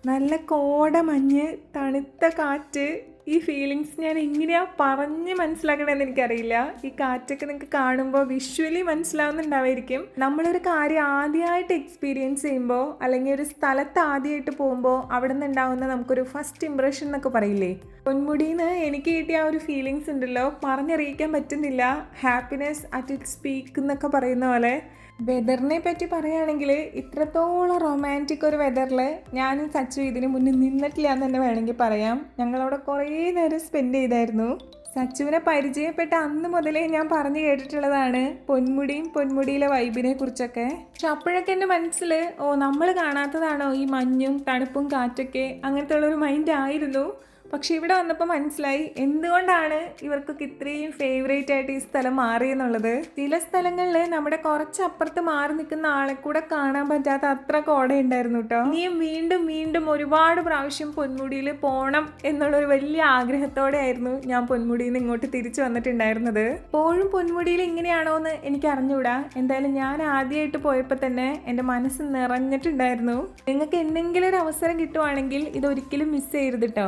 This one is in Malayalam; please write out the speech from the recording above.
നല്ല കോട മഞ്ഞ്, തണുത്ത കാറ്റ്, ഈ ഫീലിങ്സ് ഞാൻ എങ്ങനെയാണ് പറഞ്ഞ് മനസ്സിലാക്കണമെന്ന് എനിക്കറിയില്ല. ഈ കാറ്റൊക്കെ നിങ്ങൾക്ക് കാണുമ്പോൾ വിഷ്വലി മനസ്സിലാവുന്നുണ്ടാവായിരിക്കും. നമ്മളൊരു കാര്യം ആദ്യമായിട്ട് എക്സ്പീരിയൻസ് ചെയ്യുമ്പോൾ അല്ലെങ്കിൽ ഒരു സ്ഥലത്ത് ആദ്യമായിട്ട് പോകുമ്പോൾ അവിടെ നിന്ന് ഉണ്ടാകുന്ന നമുക്കൊരു ഫസ്റ്റ് ഇംപ്രഷൻ എന്നൊക്കെ പറയില്ലേ, പൊന്മുടിന്ന് എനിക്ക് കിട്ടിയ ആ ഒരു ഫീലിങ്സ് ഉണ്ടല്ലോ, പറഞ്ഞറിയിക്കാൻ പറ്റുന്നില്ല. ഹാപ്പിനെസ് അറ്റ് ഇറ്റ്സ് പീക്ക് എന്നൊക്കെ പറയുന്ന പോലെ. വെതറിനെ പറ്റി പറയുകയാണെങ്കിൽ ഇത്രത്തോളം റൊമാൻറ്റിക് ഒരു വെതറിൽ ഞാനും സച്ചു ഇതിന് മുന്നേ നിന്നിട്ടില്ല എന്ന് തന്നെ വേണമെങ്കിൽ പറയാം. ഞങ്ങളവിടെ കുറേ നേരം സ്പെൻഡ് ചെയ്തായിരുന്നു. സച്ചുവിനെ പരിചയപ്പെട്ട അന്ന് മുതലേ ഞാൻ പറഞ്ഞു കേട്ടിട്ടുള്ളതാണ് പൊന്മുടിയും പൊന്മുടിയിലെ വൈബിനെ കുറിച്ചൊക്കെ. പക്ഷെ അപ്പോഴൊക്കെ എൻ്റെ മനസ്സിൽ നമ്മൾ കാണാത്തതാണോ ഈ മഞ്ഞും തണുപ്പും കാറ്റൊക്കെ, അങ്ങനത്തെ ഉള്ളൊരു മൈൻഡ് ആയിരുന്നു. പക്ഷെ ഇവിടെ വന്നപ്പോൾ മനസ്സിലായി എന്തുകൊണ്ടാണ് ഇവർക്കൊക്കെ ഇത്രയും ഫേവറേറ്റ് ആയിട്ട് ഈ സ്ഥലം മാറിയെന്നുള്ളത്. ചില സ്ഥലങ്ങളിൽ നമ്മുടെ കുറച്ചപ്പുറത്ത് മാറി നിൽക്കുന്ന ആളെ കൂടെ കാണാൻ പറ്റാത്ത അത്ര കോടയുണ്ടായിരുന്നു കേട്ടോ. ഇനിയും വീണ്ടും വീണ്ടും ഒരുപാട് പ്രാവശ്യം പൊന്മുടിയിൽ പോകണം എന്നുള്ളൊരു വലിയ ആഗ്രഹത്തോടെ ആയിരുന്നു ഞാൻ പൊന്മുടിയിൽ നിന്ന് ഇങ്ങോട്ട് തിരിച്ചു വന്നിട്ടുണ്ടായിരുന്നത്. എപ്പോഴും പൊന്മുടിയിൽ ഇങ്ങനെയാണോ എന്ന് എനിക്ക് അറിഞ്ഞുകൂടാ. എന്തായാലും ഞാൻ ആദ്യമായിട്ട് പോയപ്പോൾ തന്നെ എൻ്റെ മനസ്സ് നിറഞ്ഞിട്ടുണ്ടായിരുന്നു. നിങ്ങൾക്ക് എന്തെങ്കിലും ഒരു അവസരം കിട്ടുവാണെങ്കിൽ ഇതൊരിക്കലും മിസ് ചെയ്യരുത് കേട്ടോ.